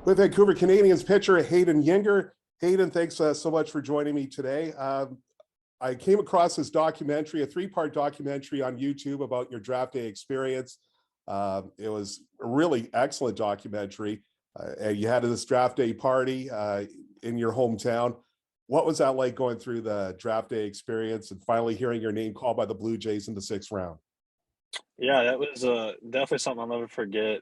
With Vancouver Canadians pitcher Hayden Juenger. Hayden, thanks so much for joining me today. I came across this documentary, a three-part documentary on YouTube about your draft day experience. It was a really excellent documentary. And you had this draft day party in your hometown. What was that like going through the draft day experience and finally hearing your name called by the Blue Jays in the sixth round? Yeah, that was definitely something I'll never forget.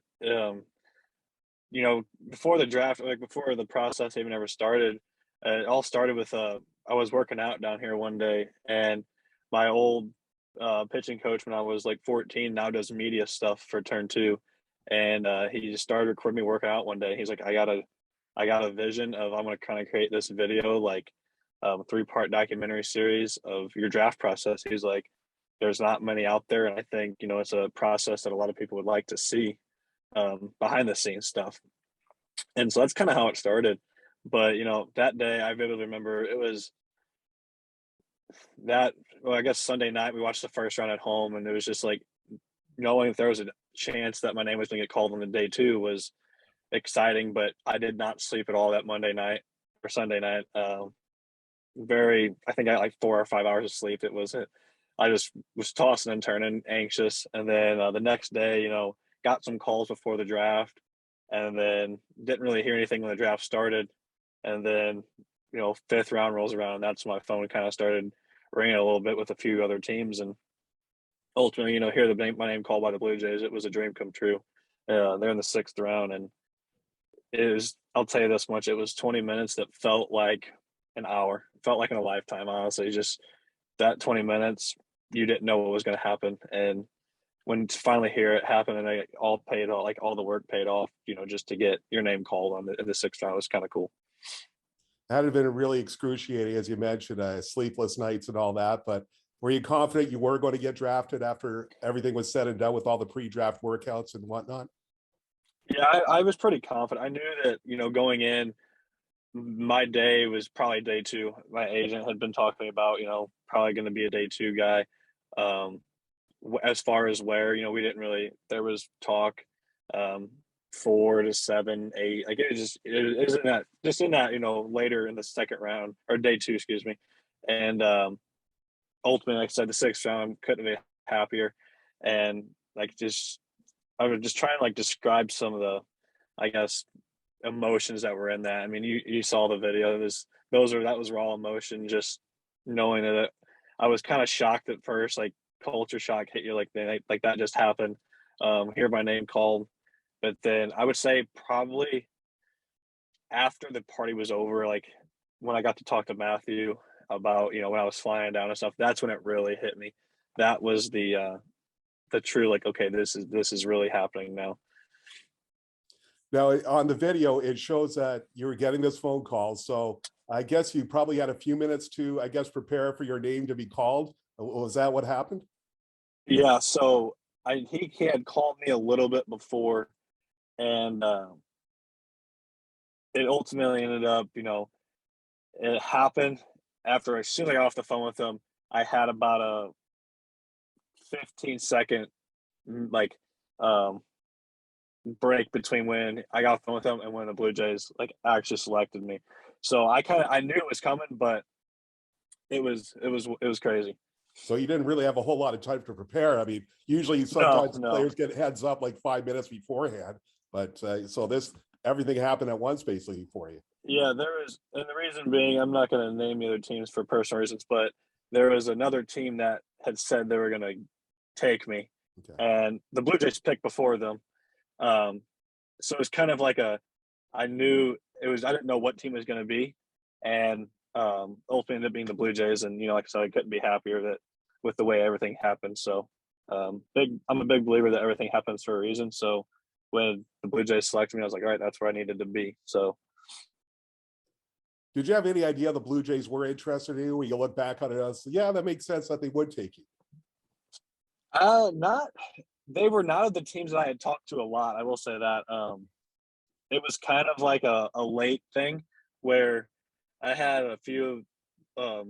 Before the draft, like before the process even ever started, it all started with I was working out down here one day, and my old pitching coach when I was like 14 now does media stuff for Turn Two, and he just started recording me working out one day. He's like, I got a vision of I'm going to kind of create this video like three-part documentary series of your draft process. He's like, there's not many out there, and I think it's a process that a lot of people would like to see behind the scenes stuff. And so that's kind of how it started. But that day I vividly remember it was that. Well, I guess Sunday night we watched the first round at home, and it was just like knowing if there was a chance that my name was going to get called on the day two was exciting. But I did not sleep at all that Monday night or Sunday night. I think I had like 4 or 5 hours of sleep. I just was tossing and turning, anxious. And then the next day, got some calls before the draft, and then didn't really hear anything when the draft started. And then, fifth round rolls around, and that's when my phone kind of started ringing a little bit with a few other teams. And ultimately, hear my name called by the Blue Jays. It was a dream come true. They're in the sixth round, and I'll tell you this much, it was 20 minutes that felt like an hour. It felt like in a lifetime, honestly. Just that 20 minutes, you didn't know what was going to happen. And when to finally hear it happen and they all paid off, like all the work paid off, just to get your name called in the sixth round was kind of cool. That had been really excruciating, as you mentioned, sleepless nights and all that. But were you confident you were going to get drafted after everything was said and done with all the pre-draft workouts and whatnot? Yeah, I was pretty confident. I knew that, going in, my day was probably day two. My agent had been talking about, probably going to be a day two guy. As far as where, we didn't really, there was talk 4 to 7, 8. Like it was in that, later in the second round or day two, excuse me. And ultimately, like I said, the sixth round couldn't be happier. And I was just trying to like describe some of the, I guess, emotions that were in that. I mean, you saw the video. That was raw emotion. Just knowing that I was kind of shocked at first, like culture shock hit you like that just happened. Hear my name called, but then I would say probably after the party was over, like when I got to talk to Matthew about when I was flying down and stuff, that's when it really hit me. That was the true, like, okay, this is really happening now. Now, on the video, it shows that you were getting this phone call. So I guess you probably had a few minutes to, prepare for your name to be called. Was that what happened? Yeah, so he had called me a little bit before, and it ultimately ended up, it happened after as soon as I got off the phone with him. I had about a 15-second like break between when I got off the phone with him and when the Blue Jays like actually selected me. So I knew it was coming, but it was crazy. So you didn't really have a whole lot of time to prepare. I mean, usually sometimes No. players get heads up like 5 minutes beforehand, but so everything happened at once basically for you. Yeah, there was, and the reason being, I'm not going to name the other teams for personal reasons, but there was another team that had said they were going to take me, Okay. and the Blue Jays picked before them. So it was kind of like I knew it was, I didn't know what team it was going to be, and ultimately ended up being the Blue Jays, and like I said, I couldn't be happier with the way everything happened. So I'm a big believer that everything happens for a reason. So when the Blue Jays selected me, I was like, all right, that's where I needed to be. So. Did you have any idea the Blue Jays were interested in you when you look back on it and say, yeah, that makes sense that they would take you? Not. They were not of the teams that I had talked to a lot. I will say that. It was kind of like a late thing where I had a few. I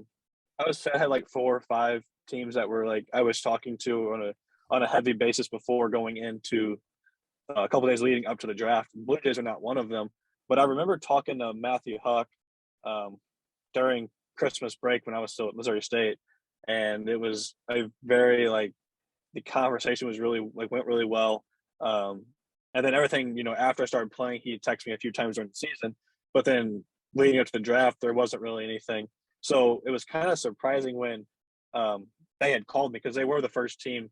had like 4 or 5 teams that were like I was talking to on a heavy basis before going into a couple days leading up to the draft. Blue Jays are not one of them, But I remember talking to Matthew Huck during Christmas break when I was still at Missouri State, and it was a very like the conversation was really like went really well. And then everything, after I started playing, he texted me a few times during the season, but then leading up to the draft, there wasn't really anything. So it was kind of surprising when they had called me because they were the first team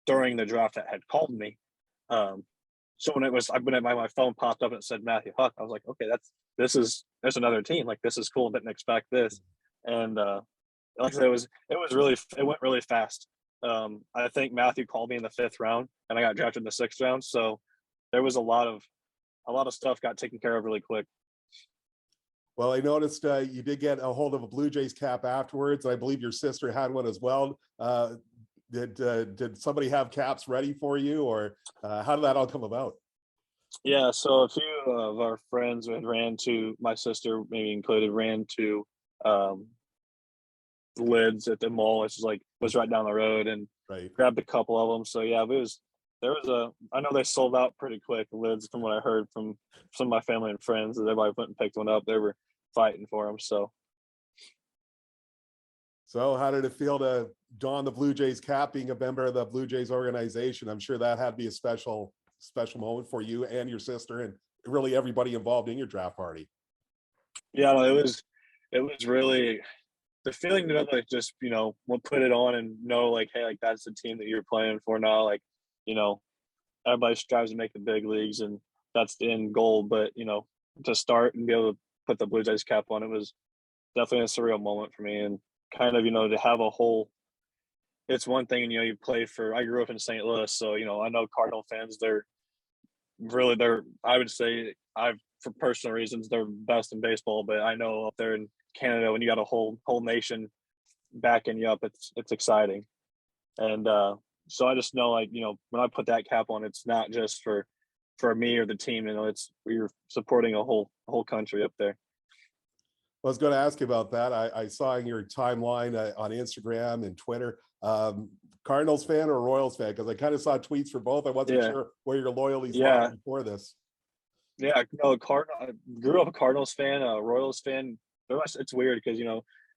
during the draft that had called me. So when my phone popped up and it said Matthew Huck, I was like, okay, there's another team. Like this is cool. Didn't expect this. And like I said, it went really fast. I think Matthew called me in the 5th round, and I got drafted in the 6th round. So there was a lot of stuff got taken care of really quick. Well, I noticed you did get a hold of a Blue Jays cap afterwards. I believe your sister had one as well. Did somebody have caps ready for you, or how did that all come about? Yeah, so a few of our friends had ran to my sister, maybe included, ran to Lids at the mall, which was right down the road, and Right. grabbed a couple of them. So yeah, I know they sold out pretty quick, Lids, from what I heard from some of my family and friends. Everybody went and picked one up. They were fighting for them. So How did it feel to don the Blue Jays cap, being a member of the Blue Jays organization? I'm sure that had to be a special moment for you and your sister and really everybody involved in your draft party. yeah, no, it was really the feeling to like just we'll put it on and know like, hey, like that's the team that you're playing for now. Like, everybody strives to make the big leagues, and that's the end goal. But to start and be able to put the Blue Jays cap on, it was definitely a surreal moment for me. And kind of to have a whole. It's one thing, you play for. I grew up in St. Louis, so I know Cardinal fans. They're I would say for personal reasons they're best in baseball. But I know up there in Canada, when you got a whole nation backing you up, it's exciting. And so I just know, like, when I put that cap on, it's not just for me or the team. We're supporting a whole country up there. I was going to ask you about that. I saw in your timeline on Instagram and Twitter, Cardinals fan or Royals fan? Because I kind of saw tweets for both. I wasn't sure where your loyalties lie before this. Yeah, no, I grew up a Cardinals fan, a Royals fan. It's weird because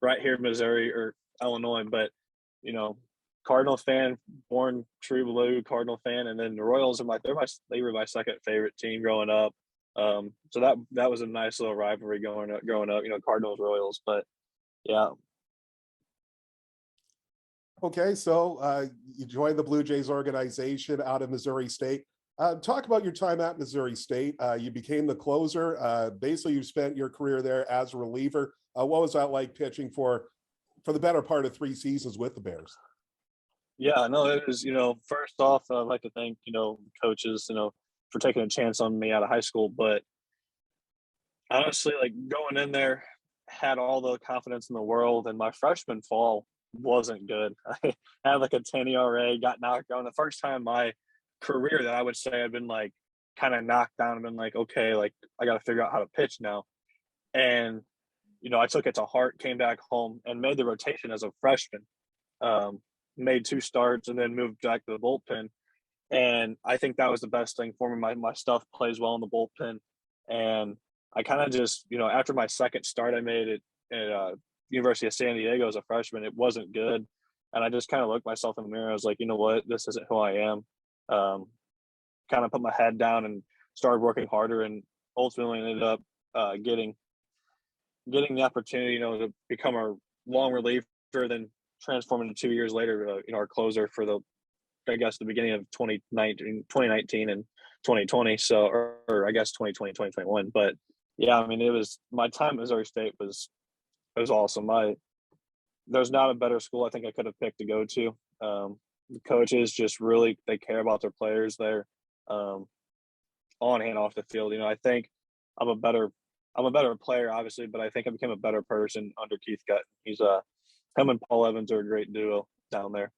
right here in Missouri or Illinois, but Cardinals fan, born true blue Cardinal fan, and then the Royals they were my second favorite team growing up. So that was a nice little rivalry growing up, Cardinals Royals. But yeah. Okay, so you joined the Blue Jays organization out of Missouri State. Talk about your time at Missouri State. You became the closer. Basically, you spent your career there as a reliever. What was that like pitching for the better part of 3 seasons with the Bears? Yeah, no, it was, first off, I'd like to thank, coaches, for taking a chance on me out of high school. But honestly, like going in there, had all the confidence in the world, and my freshman fall wasn't good. I had like a 10 ERA, got knocked down. The first time in my career that I would say I've been like kind of knocked down and been like, okay, like I got to figure out how to pitch now. And, I took it to heart, came back home and made the rotation as a freshman. Made 2 starts and then moved back to the bullpen. And I think that was the best thing for me. My stuff plays well in the bullpen. And I kind of just, after my second start I made it at University of San Diego as a freshman, it wasn't good. And I just kind of looked myself in the mirror. I was like, you know what, this isn't who I am. Kind of put my head down and started working harder, and ultimately ended up getting the opportunity, to become a long reliever, then transform into 2 years later, our closer for the beginning of 2019 and 2020. So, or I guess 2020, 2021. But yeah, I mean, it was my time at Missouri State was awesome. There's not a better school I think I could have picked to go to. The coaches just really, they care about their players there, on and off the field. I think I'm a better player, obviously, but I think I became a better person under Keith Gutton. Him and Paul Evans are a great duo down there.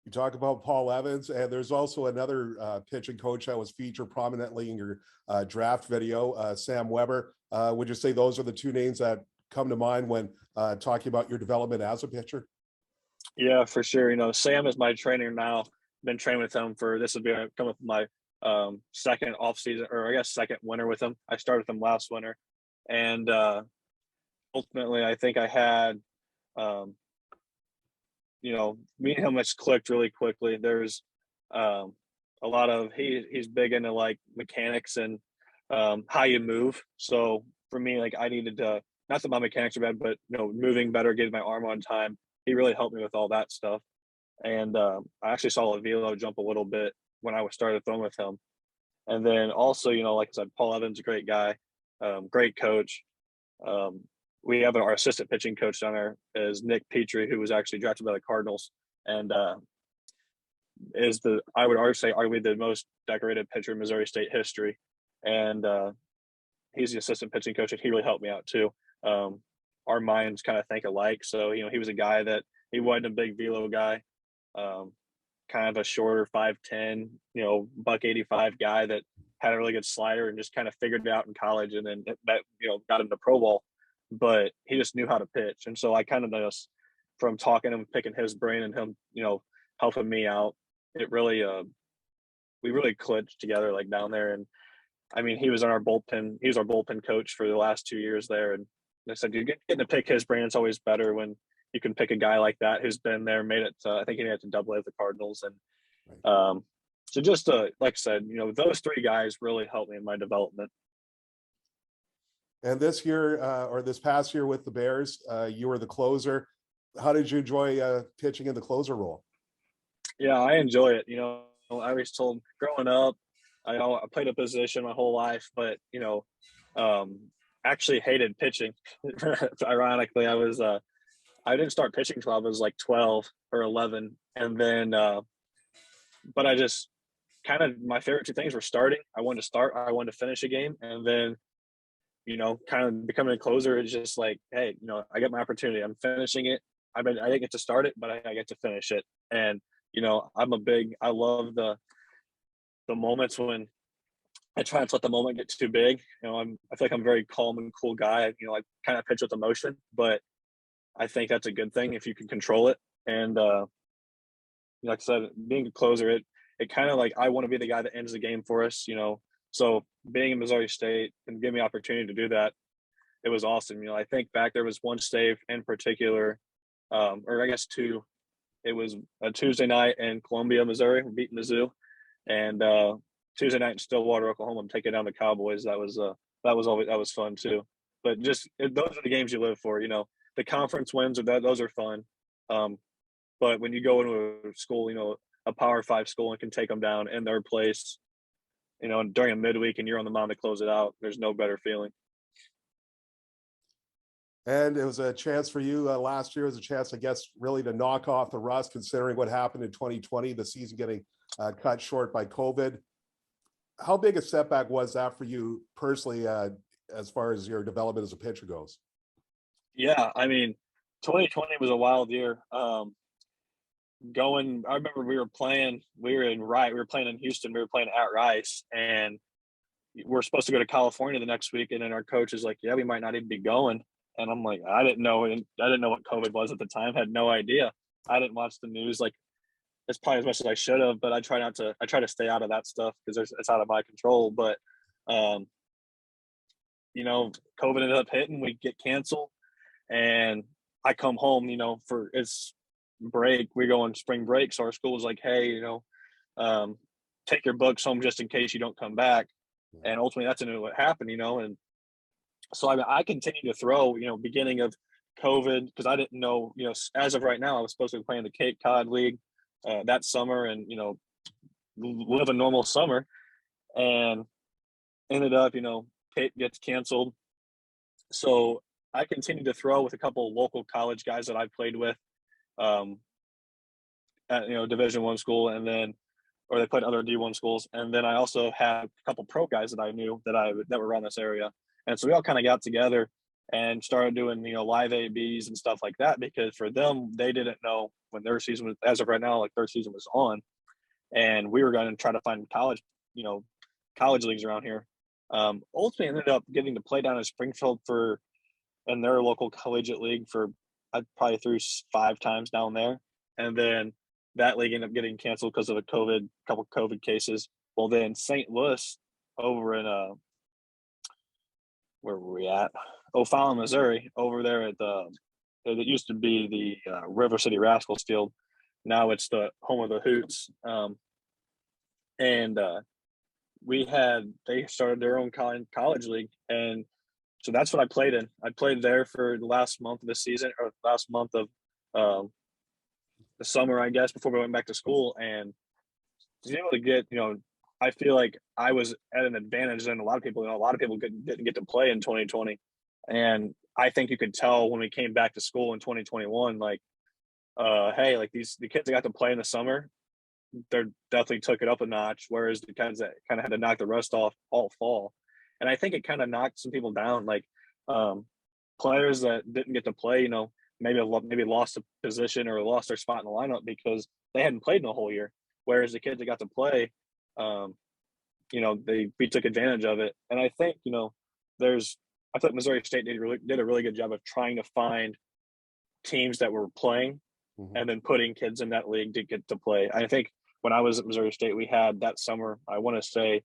You talk about Paul Evans, and there's also another pitching coach that was featured prominently in your draft video, Sam Weber. Would you say those are the 2 names that come to mind when talking about your development as a pitcher? Yeah, for sure. Sam is my trainer now. Been training with him this will be coming up my second off season, or I guess second winter with him. I started with him last winter, and ultimately I think I had, me and him just clicked really quickly. There's a lot of he's big into like mechanics and how you move. So for me, like I needed to, not that my mechanics are bad, but moving better, getting my arm on time. He really helped me with all that stuff. And I actually saw a velo jump a little bit when I started throwing with him. And then also, like I said, Paul Evans, a great guy, great coach. We have our assistant pitching coach down there is Nick Petrie, who was actually drafted by the Cardinals, and I would say arguably the most decorated pitcher in Missouri State history. And he's the assistant pitching coach, and he really helped me out too. Our minds kind of think alike, so he was a guy that he wasn't a big velo guy, kind of a shorter 5'10", $185 guy that had a really good slider and just kind of figured it out in college, and then that got him to pro ball. But he just knew how to pitch, and so I kind of just, from talking to him, picking his brain, and him helping me out, it really we really clicked together like down there. And I mean, he was our bullpen coach for the last 2 years there. And I said, you're getting to pick his brain. It's always better when you can pick a guy like that who's been there, made it to, I think he made it to Double-A with the Cardinals. And so just like I said, those three guys really helped me in my development. And this year, or this past year with the Bears, you were the closer. How did you enjoy pitching in the closer role? Yeah, I enjoy it. I always told growing up, I played a position my whole life, but actually hated pitching. Ironically, I didn't start pitching until I was like 12 or 11, and then but I just kind of, my favorite two things were starting. I wanted to start. I wanted to finish a game, and then kind of becoming a closer is just like, hey, I get my opportunity. I'm finishing it. I didn't get to start it, but I get to finish it. And I love the moments when I try not to let the moment get too big. I feel like I'm a very calm and cool guy. I kind of pitch with emotion, but I think that's a good thing if you can control it. And like I said, being a closer, it kind of like, I want to be the guy that ends the game for us. So being in Missouri State and giving me the opportunity to do that, it was awesome. I think back, there was one save in particular, or I guess two. It was a Tuesday night in Columbia, Missouri. We beat Mizzou, and Tuesday night in Stillwater, Oklahoma, I'm taking down the Cowboys. That was fun too. But those are the games you live for. The conference wins, those are fun. But when you go into a school, a Power 5 school, and can take them down in their place, during a midweek, and you're on the mound to close it out, there's no better feeling. And it was a chance for you last year. It was a chance, I guess, really to knock off the rust, considering what happened in 2020, the season getting cut short by COVID. How big a setback was that for you personally, as far as your development as a pitcher goes? Yeah, I mean, 2020 was a wild year. I remember we were playing in Houston, we were playing at Rice, and we're supposed to go to California the next week. And then our coach is like, yeah, we might not even be going. And I'm like, I didn't know what COVID was at the time. Had no idea. I didn't watch the news. Like, it's probably as much as I should have, but I try to stay out of that stuff because it's out of my control. But, COVID ended up hitting, we get canceled, and I come home, for it's break. We go on spring break. So our school was like, hey, take your books home just in case you don't come back. And ultimately that's what happened, and so I continued to throw, beginning of COVID, because I didn't know, as of right now, I was supposed to be playing the Cape Cod League that summer and, live a normal summer, and ended up, Cape gets canceled. So I continued to throw with a couple of local college guys that I played with at, Division I school, and then, or they played other D1 schools. And then I also had a couple pro guys that I knew that were around this area. And so we all kind of got together and started doing, live ABs and stuff like that, because for them, they didn't know when their season was, as of right now, like their season was on. And we were going to try to find college leagues around here. Ultimately ended up getting to play down in Springfield in their local collegiate league for, I probably threw 5 times down there. And then that league ended up getting canceled because of couple COVID cases. Well, then St. Louis over in where were we at? O'Fallon, Missouri, over there at it used to be the River City Rascals field. Now it's the home of the Hoots. And they started their own college league, and so that's what I played in. I played there for the last month of the season, or last month of the summer, I guess, before we went back to school. And to be able to get, I feel like I was at an advantage than a lot of people. A lot of people didn't get to play in 2020, and I think you could tell when we came back to school in 2021, like, hey, like the kids that got to play in the summer, they definitely took it up a notch, whereas the kids that kind of had to knock the rust off all fall. And I think it kind of knocked some people down, like players that didn't get to play, maybe lost a position or lost their spot in the lineup because they hadn't played in a whole year. Whereas the kids that got to play, we took advantage of it. And I think, I thought Missouri State did a really good job of trying to find teams that were playing and then putting kids in that league to get to play. I think when I was at Missouri State, we had that summer, I want to say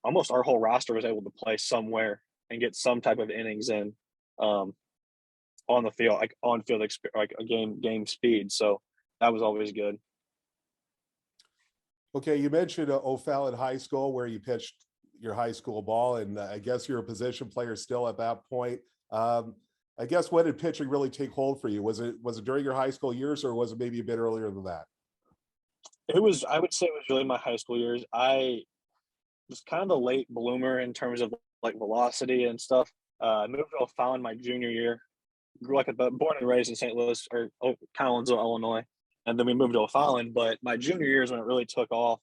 almost our whole roster was able to play somewhere and get some type of innings in on the field, like on field, like a game speed. So that was always good. Okay, you mentioned O'Fallon High School where you pitched your high school ball, and I guess you're a position player still at that point. I guess when did pitching really take hold for you? Was it during your high school years, or was it maybe a bit earlier than that? I would say it was really my high school years. I was kind of a late bloomer in terms of like velocity and stuff. I moved to O'Fallon my junior year. Born and raised in St. Louis or Collinsville, Illinois, and then we moved to O'Fallon. But my junior year is when it really took off.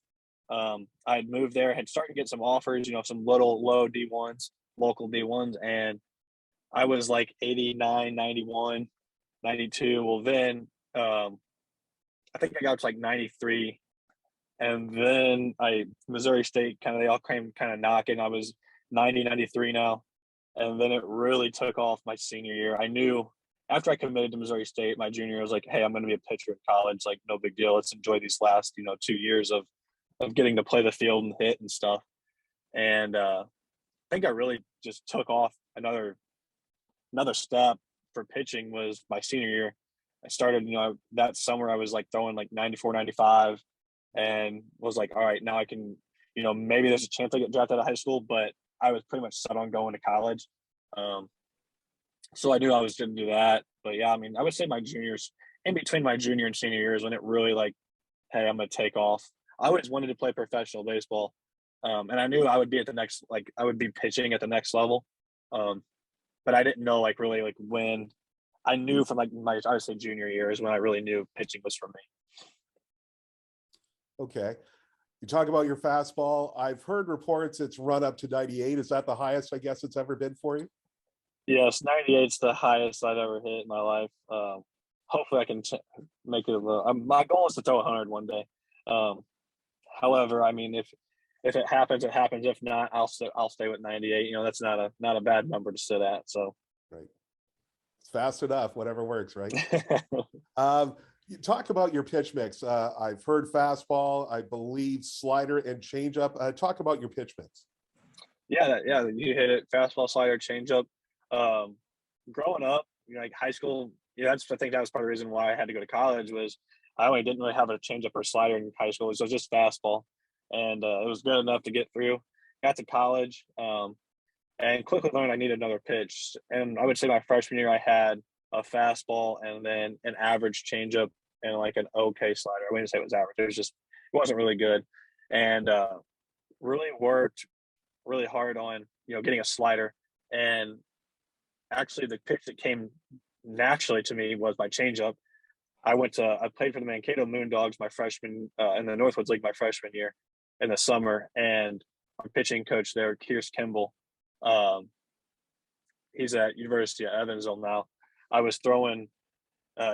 I had moved there, had started to get some offers, some little low D1s, local D1s, and I was like 89, 91, 92. Well, then I think I got to like 93. And then Missouri State, they all came kind of knocking. I was 90, 93 now. And then it really took off my senior year. I knew after I committed to Missouri State, my junior year, I was like, hey, I'm going to be a pitcher in college. Like, no big deal. Let's enjoy these last, 2 years of getting to play the field and hit and stuff. And I think I really just took off another step for pitching was my senior year. I started, that summer I was like throwing like 94, 95 and was like, all right, now I can, maybe there's a chance I get drafted out of high school, but I was pretty much set on going to college. So I knew I was going to do that. But yeah, I mean, I would say my juniors, in between my junior and senior years, when it really like, hey, I'm going to take off. I always wanted to play professional baseball. And I knew I would be at the next, like I would be pitching at the next level. But I didn't know like really like when. I knew from like I would say junior year is when I really knew pitching was for me. Okay. You talk about your fastball. I've heard reports it's run up to 98. Is that the highest, I guess, it's ever been for you? Yes, 98's the highest I've ever hit in my life. Hopefully I can make it a little. My goal is to throw 100 one day. However, I mean, if it happens, it happens. If not, I'll stay with 98. That's not a bad number to sit at. So, right, it's fast enough. Whatever works, right? You talk about your pitch mix. I've heard fastball, I believe slider and changeup. Talk about your pitch mix. Yeah, you hit it. Fastball, slider, changeup. Growing up, like high school, I think that was part of the reason why I had to go to college was I only didn't really have a changeup or slider in high school. So it was just fastball, and it was good enough to get through. Got to college, and quickly learned I needed another pitch. And I would say my freshman year I had a fastball and then an average changeup and like an okay slider. I wouldn't say it was average. It wasn't really good, and really worked really hard on getting a slider. And actually, the pitch that came naturally to me was my changeup. I played for the Mankato Moondogs my freshman in the Northwoods League my freshman year in the summer, and our pitching coach there, Kearse Kimball, he's at University of Evansville now. I was throwing,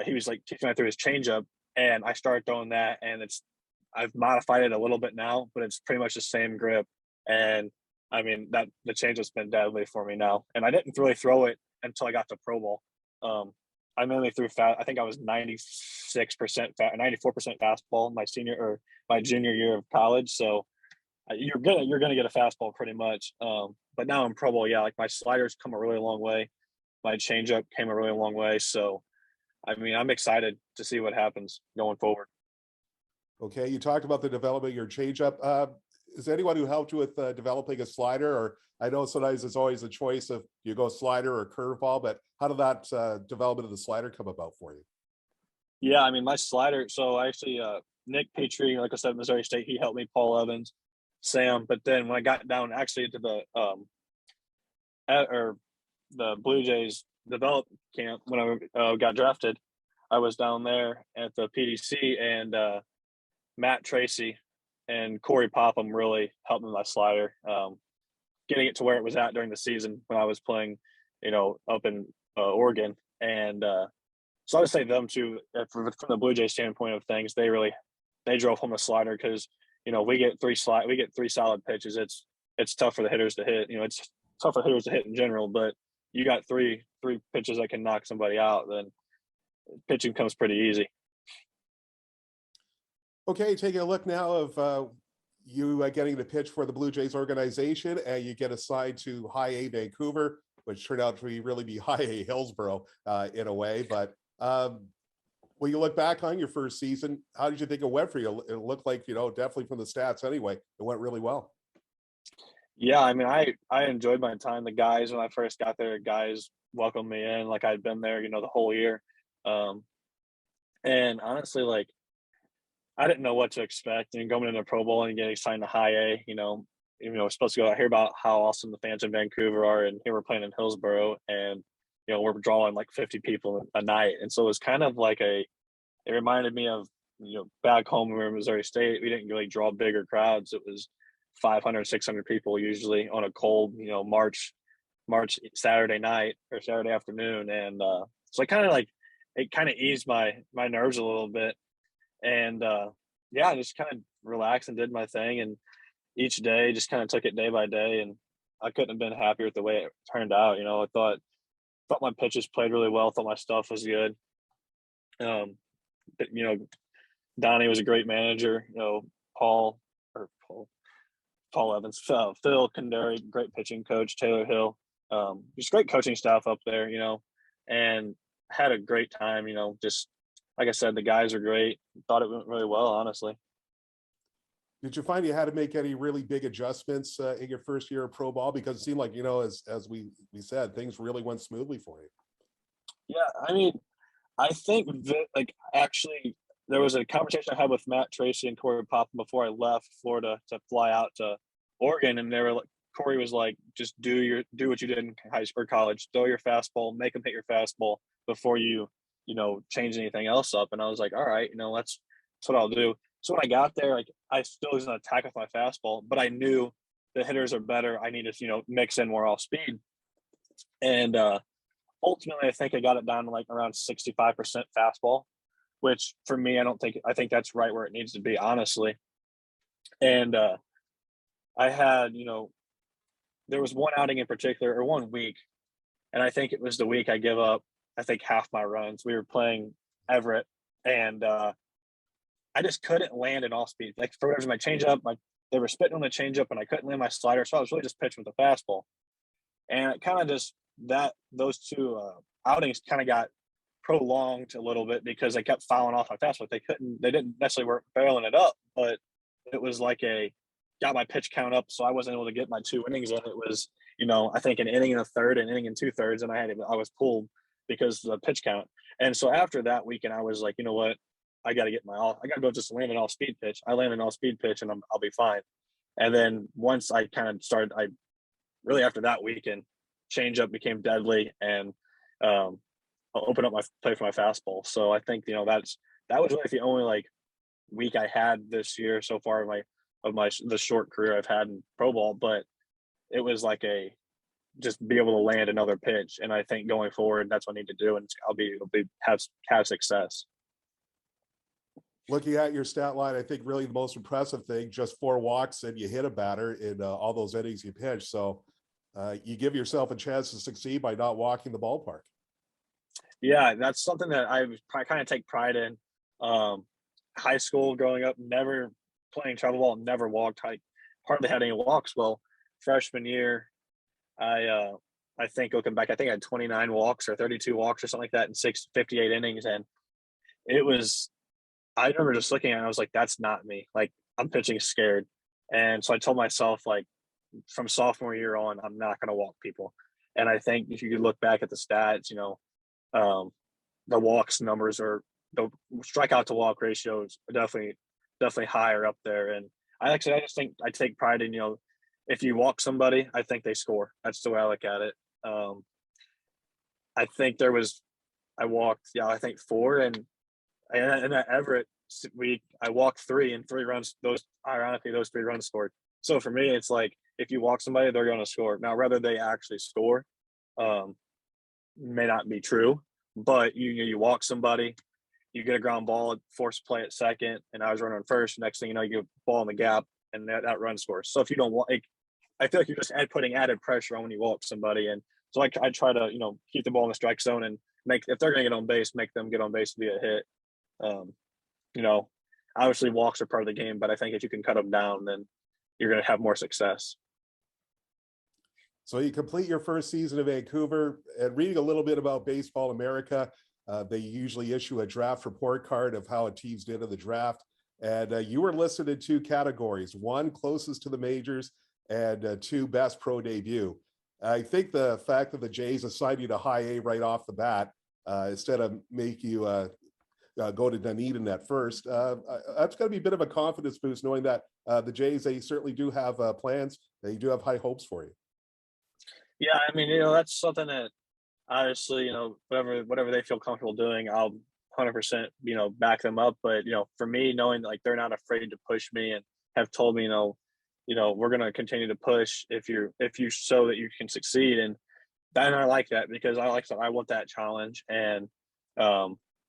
he was like teaching me through his changeup, and I started throwing that, and I've modified it a little bit now, but it's pretty much the same grip. And I mean that the changeup's been deadly for me now, and I didn't really throw it until I got to pro ball. I mainly threw fast. I think I was 96%, 94% fastball my junior year of college. So you're gonna get a fastball pretty much. But now in pro ball, yeah, like my sliders come a really long way. My changeup came a really long way. So I mean, I'm excited to see what happens going forward. Okay, you talked about the development of your changeup. Is there anyone who helped you with developing a slider? Or I know sometimes it's always a choice of you go slider or curveball, but how did that development of the slider come about for you? Yeah, I mean, my slider. So I actually, Nick Petrie, like I said, Missouri State, he helped me. Paul Evans, Sam. But then when I got down actually to the or the Blue Jays development camp when I got drafted, I was down there at the PDC, and Matt Tracy and Corey Popham really helped me with my slider, getting it to where it was at during the season when I was playing, up in Oregon. And so I would say them two, from the Blue Jays standpoint of things, they drove home the slider because we get three solid pitches. It's tough for the hitters to hit. It's tough for hitters to hit in general, but you got three pitches that can knock somebody out, then pitching comes pretty easy. Okay, taking a look now of you getting to pitch for the Blue Jays organization, and you get assigned to High A Vancouver, which turned out to be High A Hillsboro in a way. But when you look back on your first season, how did you think it went for you? It looked like, definitely from the stats anyway, it went really well. Yeah, I mean, I enjoyed my time. The guys, when I first got there, guys welcomed me in like I'd been there, the whole year. And honestly, like I didn't know what to expect. And going into Pro Bowl and getting signed to High A, we're supposed to go out here about how awesome the fans in Vancouver are, and here we're playing in Hillsboro, and we're drawing like 50 people a night, and so it was kind of like it reminded me of back home when we were in Missouri State. We didn't really draw bigger crowds. It was 500, 600 people usually on a cold, March Saturday night or Saturday afternoon, and so it kind of eased my nerves a little bit, and yeah, I just kind of relaxed and did my thing, and each day just kind of took it day by day, and I couldn't have been happier with the way it turned out. I thought my pitches played really well, thought my stuff was good. But, Donnie was a great manager. Paul Evans, Phil Kandari, great pitching coach, Taylor Hill, just great coaching staff up there, and had a great time. Just like I said, the guys are great. Thought it went really well, honestly. Did you find you had to make any really big adjustments in your first year of pro ball? Because it seemed like, as we said, things really went smoothly for you. Yeah, I mean, I think that, actually, there was a conversation I had with Matt Tracy and Corey Popham before I left Florida to fly out to Oregon, and Corey was like, just do what you did in high school or college, throw your fastball, make them hit your fastball before you change anything else up. And I was like, all right, that's what I'll do. So when I got there, I still was going to attack with my fastball, but I knew the hitters are better. I needed to mix in more off speed, and ultimately I think I got it down to around 65% fastball, which for me, I think that's right where it needs to be, honestly. And I had, there was one outing in particular, or 1 week, and I think it was the week I give up, I think, half my runs. We were playing Everett, and I just couldn't land an off speed. For whatever, my changeup, they were spitting on the changeup, and I couldn't land my slider, so I was really just pitching with the fastball. And it kind of just those two outings kind of got prolonged a little bit because I kept fouling off my fastball. They didn't necessarily work barreling it up, but it was got my pitch count up, so I wasn't able to get my 2 innings in. It was, I think an inning and a third, an inning and 2/3, and I was pulled because of the pitch count. And so after that weekend, I was like, you know what, I got to go just land an off speed pitch. I land an off speed pitch, and I'll be fine. And then once I kind of started, really after that weekend, changeup became deadly, and I'll open up my play for my fastball. So I think that was really the only week I had this year so far of the short career I've had in pro ball, but it was just be able to land another pitch, and I think going forward that's what I need to do, and have success. Looking at your stat line, I think really the most impressive thing, just 4 walks and you hit a batter in all those innings you pitched. So you give yourself a chance to succeed by not walking the ballpark. Yeah, that's something that I kind of take pride in. High school, growing up, never playing travel ball, never walked. hardly had any walks. Well, freshman year, I think looking back, I think I had 29 walks or 32 walks or something like that in 58 innings, and it was. I remember just looking at it, and I was like, "That's not me. Like, I'm pitching scared." And so I told myself, like, from sophomore year on, I'm not going to walk people. And I think if you could look back at the stats, um, the walks numbers or the strikeout to walk ratios are definitely higher up there. And I just think I take pride in, if you walk somebody, I think they score. That's the way I look at it. I think I walked, I think 4, and at Everett week, I walked 3 and 3 runs. Ironically, those 3 runs scored. So for me, it's like if you walk somebody, they're going to score. Now, whether they actually score, may not be true, but you walk somebody, you get a ground ball, force play at second, and I was running first. Next thing you know, you get a ball in the gap, and that run scores. So if you don't walk, I feel like you're just putting added pressure on when you walk somebody. And so I try to keep the ball in the strike zone and if they're going to get on base, make them get on base via hit. Obviously walks are part of the game, but I think if you can cut them down, then you're going to have more success. So you complete your first season in Vancouver, and reading a little bit about Baseball America, they usually issue a draft report card of how a team's did in the draft. And you were listed in 2 categories: 1, closest to the majors, and 2, best pro debut. I think the fact that the Jays assigned you to high A right off the bat, instead of make you go to Dunedin at first, that's going to be a bit of a confidence boost, knowing that the Jays, they certainly do have plans. They do have high hopes for you. Yeah, I mean, that's something that obviously, whatever they feel comfortable doing, I'll 100%, back them up. But, for me, knowing like they're not afraid to push me and have told me, we're going to continue to push if you show that you can succeed. And I like that, because I want that challenge, and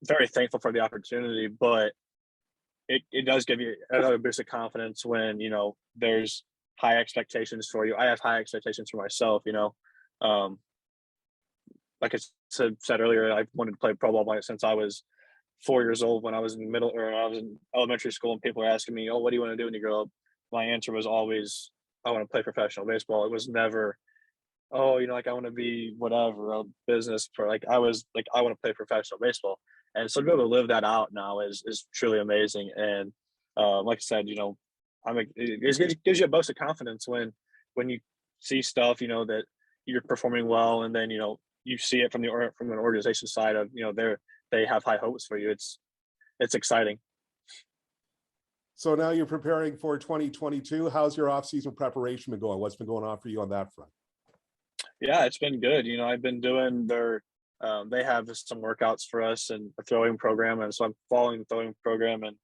very thankful for the opportunity. But it does give you another boost of confidence when, there's high expectations for you. I have high expectations for myself, like I said earlier, I've wanted to play pro ball since I was 4 years old. When I was in I was in elementary school, and people were asking me, "Oh, what do you want to do when you grow up?" My answer was always, "I want to play professional baseball." It was never, "Oh, I want to be whatever, a business," for I was like, I want to play professional baseball. And so to be able to live that out now is truly amazing. And like I said, it gives you a boost of confidence when you see stuff, that you're performing well, and then you see it from an organization side of they have high hopes for you. It's exciting. So now you're preparing for 2022. How's your off-season preparation been going? What's been going on for you on that front? Yeah, it's been good. I've been doing they have some workouts for us and a throwing program, and so I'm following the throwing program. And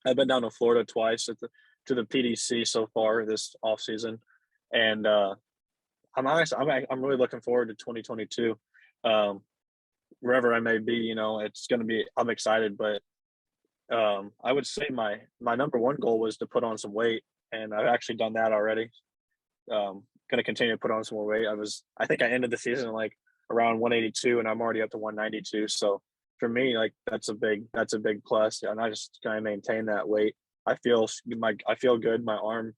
I've been down to Florida twice to the PDC so far this off season, and I'm really looking forward to 2022. Wherever I may be, it's going to be. I'm excited, but I would say my number one goal was to put on some weight, and I've actually done that already. Going to continue to put on some more weight. I think I ended the season like around 182, and I'm already up to 192. So for me, like that's a big plus, and I just kind of maintain that weight. I feel good. My arm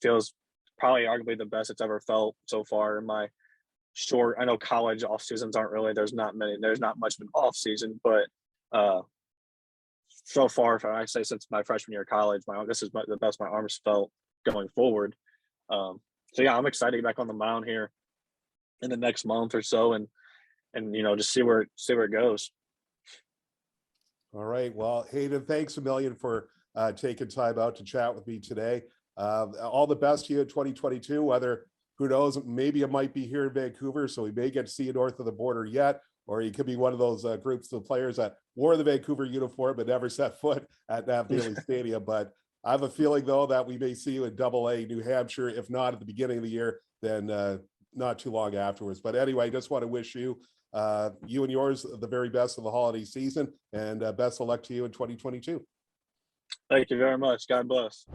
feels probably arguably the best it's ever felt so far in my short. I know college off seasons aren't really. There's not much of an off season, but so far, if I say since my freshman year of college, this is the best my arms felt going forward. So yeah, I'm excited to get back on the mound here in the next month or so, and just see where it goes. All right. Well, Hayden, thanks a million for taking time out to chat with me today. All the best to you in 2022. Who knows, maybe it might be here in Vancouver, so we may get to see you north of the border yet, or you could be one of those groups of players that wore the Vancouver uniform but never set foot at Navdaly Stadium. But I have a feeling, though, that we may see you in AA New Hampshire, if not at the beginning of the year, then not too long afterwards. But anyway, I just want to wish you and yours the very best of the holiday season, and best of luck to you in 2022. Thank you very much. God bless.